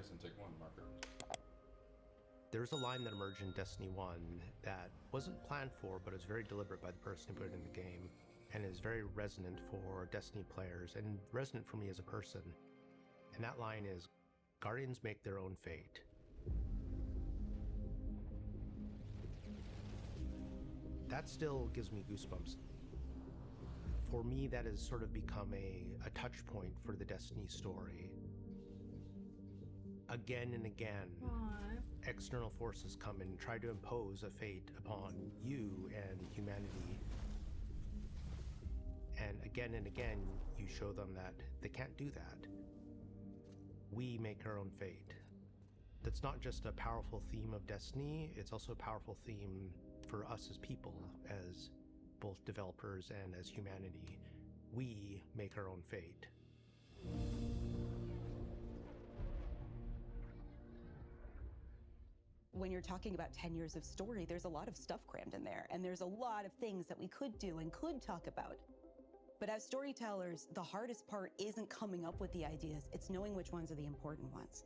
dice and take 1 marker. There's a line that emerged in Destiny 1 that wasn't planned for, but is very deliberate by the person who put it in the game, and is very resonant for Destiny players, and resonant for me as a person. And that line is, "Guardians make their own fate." That still gives me goosebumps. For me, that has sort of become a touch point for the Destiny story. Again and again, external forces come and try to impose a fate upon you and humanity. And again, you show them that they can't do that. We make our own fate. That's not just a powerful theme of Destiny, it's also a powerful theme for us as people, as both developers and as humanity. We make our own fate. When you're talking about 10 years of story, there's a lot of stuff crammed in there, and there's a lot of things that we could do and could talk about. But as storytellers, the hardest part isn't coming up with the ideas, it's knowing which ones are the important ones.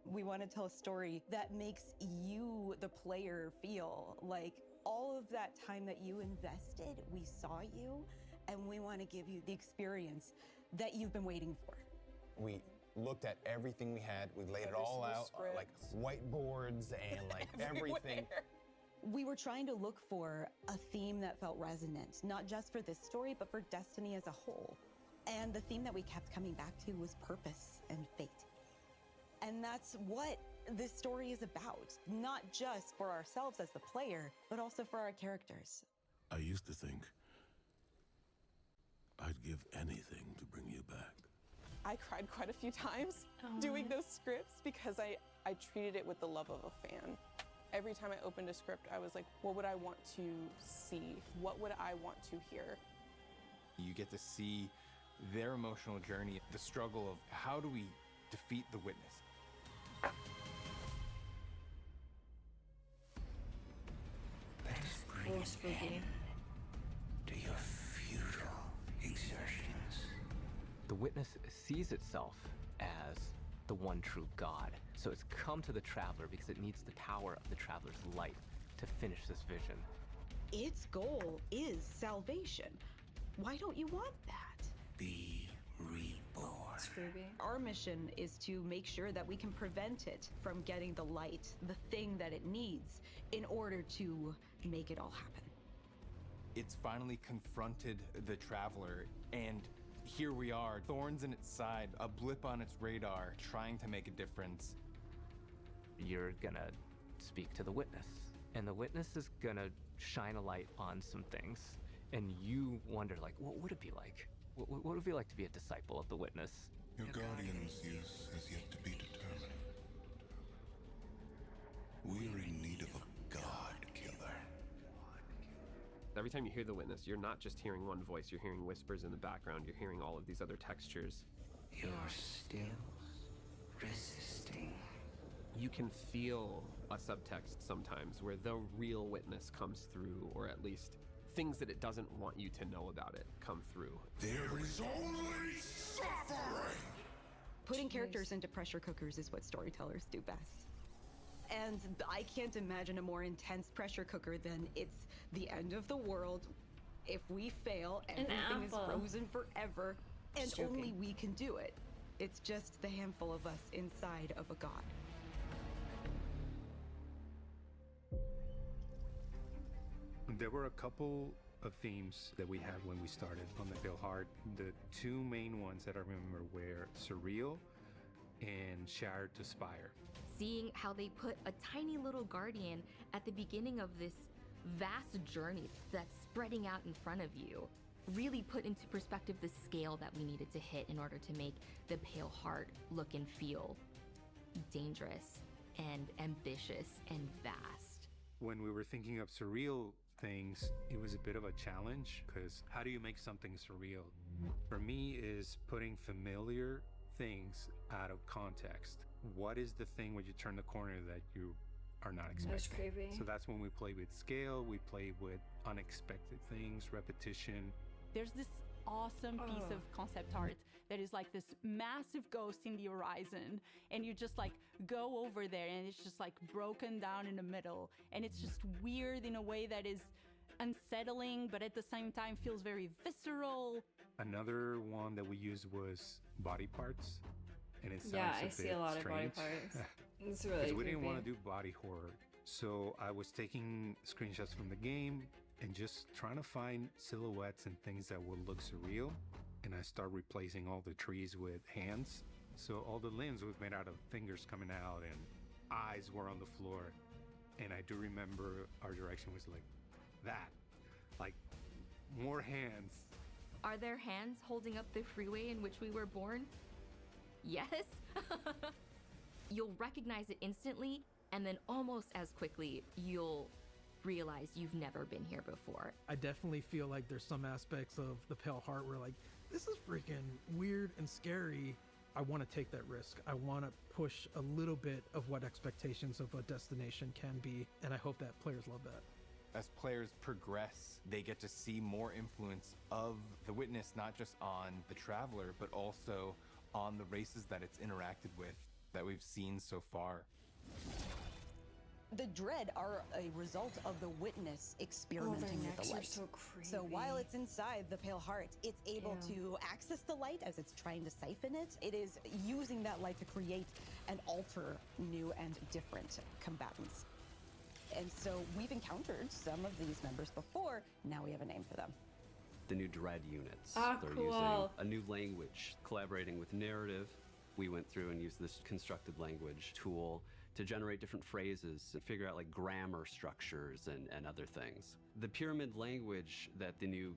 We want to tell a story that makes you, the player, feel like all of that time that you invested, we saw you, and we want to give you the experience that you've been waiting for. We looked at everything we had, we laid it all out, like whiteboards and like everything. We were trying to look for a theme that felt resonant, not just for this story, but for Destiny as a whole. And the theme that we kept coming back to was purpose and fate. And that's what this story is about, not just for ourselves as the player, but also for our characters. I used to think I'd give anything to bring you back. I cried quite a few times doing those scripts because I treated it with the love of a fan. Every time I opened a script, I was like, what would I want to see? What would I want to hear? You get to see their emotional journey, the struggle of how do we defeat the Witness? Let us bring an end to your futile exertions. The Witness sees itself as the one true God. So it's come to the Traveler because it needs the power of the Traveler's light to finish this vision. Its goal is salvation. Why don't you want that? Be reborn. Scooby. Our mission is to make sure that we can prevent it from getting the light, the thing that it needs, in order to make it all happen. It's finally confronted the Traveler, and here we are, thorns in its side, a blip on its radar, trying to make a difference. You're gonna speak to the Witness, and the Witness is gonna shine a light on some things, and you wonder, like, what would it be like? What would it be like to be a disciple of the Witness? Your Guardian's use has yet to be determined. We're in need of a God killer. Every time you hear the Witness, you're not just hearing one voice, you're hearing whispers in the background, you're hearing all of these other textures. You're still resisting. You can feel a subtext sometimes where the real Witness comes through, or at least things that it doesn't want you to know about it come through. There is only suffering! Putting characters into pressure cookers is what storytellers do best. And I can't imagine a more intense pressure cooker than it's the end of the world. If we fail, everything is frozen forever, and only we can do it. It's just the handful of us inside of a god. There were a couple of themes that we had when we started on the Pale Heart. The two main ones that I remember were surreal and shattered to spire. Seeing how they put a tiny little guardian at the beginning of this vast journey that's spreading out in front of you really put into perspective the scale that we needed to hit in order to make the Pale Heart look and feel dangerous and ambitious and vast. When we were thinking of surreal things, it was a bit of a challenge, because how do you make something surreal? For me, is putting familiar things out of context. What is the thing when you turn the corner that you are not expecting? That's creepy. So that's when we play with scale, we play with unexpected things, repetition. There's this awesome piece of concept art that is like this massive ghost in the horizon, and you just like go over there and it's just like broken down in the middle, and it's just weird in a way that is unsettling, but at the same time feels very visceral. Another one that we used was body parts, and it sounds I a see bit a lot strange. of body parts. It's really Because we didn't creepy. want to do body horror, so I was taking screenshots from the game and just trying to find silhouettes and things that would look surreal, and I started replacing all the trees with hands. So all the limbs was made out of fingers coming out, and eyes were on the floor. And I do remember our direction was like that, like more hands. Are there hands holding up the freeway in which we were born? Yes. You'll recognize it instantly, and then almost as quickly, you'll realize you've never been here before. I definitely feel like there's some aspects of the Pale Heart where like, this is freaking weird and scary. I want to take that risk. I want to push a little bit of what expectations of a destination can be, and I hope that players love that. As players progress, they get to see more influence of the Witness, not just on the Traveler, but also on the races that it's interacted with that we've seen so far. The Dread are a result of the Witness experimenting with the light. So while it's inside the Pale Heart, it's able to access the light as it's trying to siphon it. It is using that light to create and alter new and different combatants. And so we've encountered some of these members before. Now we have a name for them. The new Dread units. Ah, They're cool. using a new language, collaborating with narrative. We went through and used this constructed language tool to generate different phrases and figure out like grammar structures and other things. The pyramid language that the new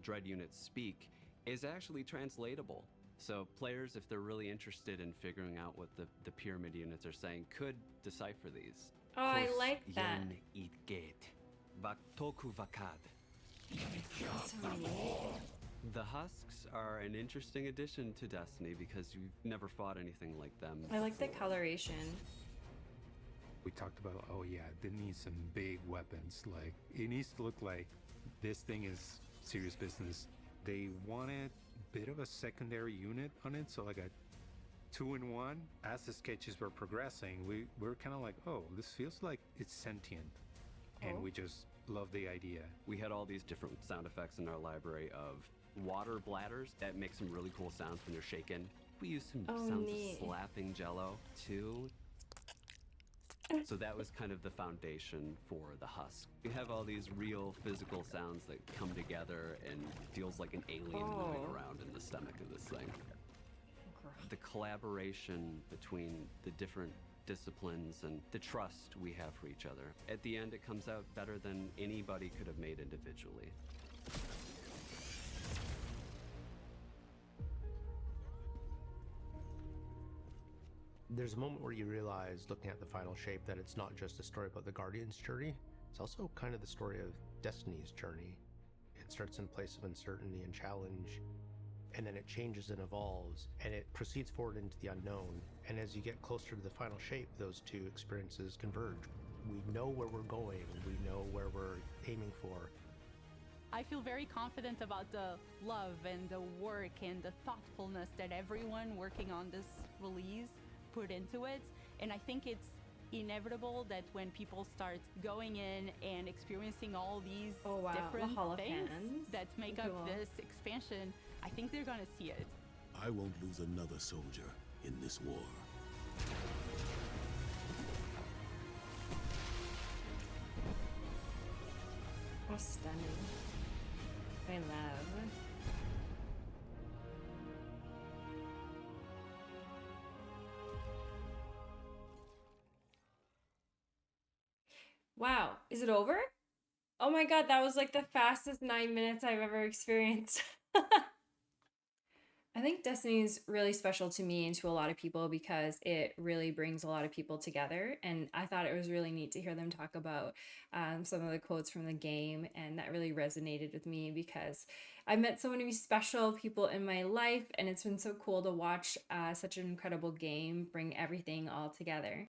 Dread units speak is actually translatable. So players, if they're really interested in figuring out what the pyramid units are saying, could decipher these. Oh, I like that. Yen itget, Baktoku vakad. So neat. The Husks are an interesting addition to Destiny because you've never fought anything like them. I like the coloration. We talked about, oh yeah, it needs some big weapons. Like, it needs to look like this thing is serious business. They wanted a bit of a secondary unit on it, so like a 2-in-1. As the sketches were progressing, we were kind of like, oh, this feels like it's sentient. And we just love the idea. We had all these different sound effects in our library of water bladders that make some really cool sounds when you're shaken. We used some sounds neat. of slapping jello too. So that was kind of the foundation for the Husk. You have all these real physical sounds that come together and feels like an alien moving around in the stomach of this thing. The collaboration between the different disciplines and the trust we have for each other. At the end, it comes out better than anybody could have made individually. There's a moment where you realize, looking at the final shape, that it's not just a story about the Guardian's journey, it's also kind of the story of Destiny's journey. It starts in a place of uncertainty and challenge, and then it changes and evolves, and it proceeds forward into the unknown. And as you get closer to the final shape, those two experiences converge. We know where we're going, we know where we're aiming for. I feel very confident about the love and the work and the thoughtfulness that everyone working on this release put into it. And I think it's inevitable that when people start going in and experiencing all these different things that make up this expansion, I think they're gonna see it. I won't lose another soldier in this war. Oh, stunning. I love. Wow, is it over? Oh my god, that was like the fastest 9 minutes I've ever experienced. I think Destiny is really special to me and to a lot of people because it really brings a lot of people together. And I thought it was really neat to hear them talk about some of the quotes from the game. And that really resonated with me because I've met so many special people in my life. And it's been so cool to watch such an incredible game bring everything all together.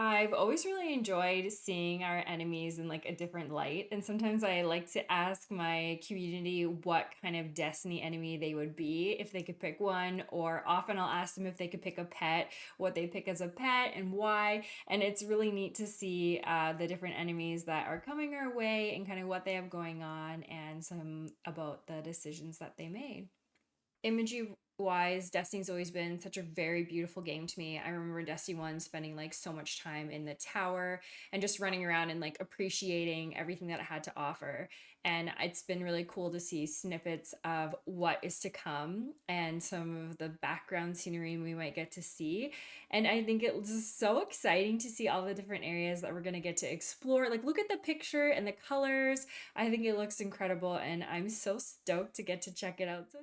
I've always really enjoyed seeing our enemies in like a different light. And sometimes I like to ask my community what kind of Destiny enemy they would be if they could pick one, or often I'll ask them if they could pick a pet, what they pick as a pet and why. And it's really neat to see the different enemies that are coming our way and kind of what they have going on and some about the decisions that they made. Imagery wise, Destiny's always been such a very beautiful game to me. I remember Destiny 1 spending like so much time in the tower and just running around and like appreciating everything that it had to offer. And it's been really cool to see snippets of what is to come and some of the background scenery we might get to see. And I think it's just so exciting to see all the different areas that we're going to get to explore. Like, look at the picture and the colors. I think it looks incredible, and I'm so stoked to get to check it out so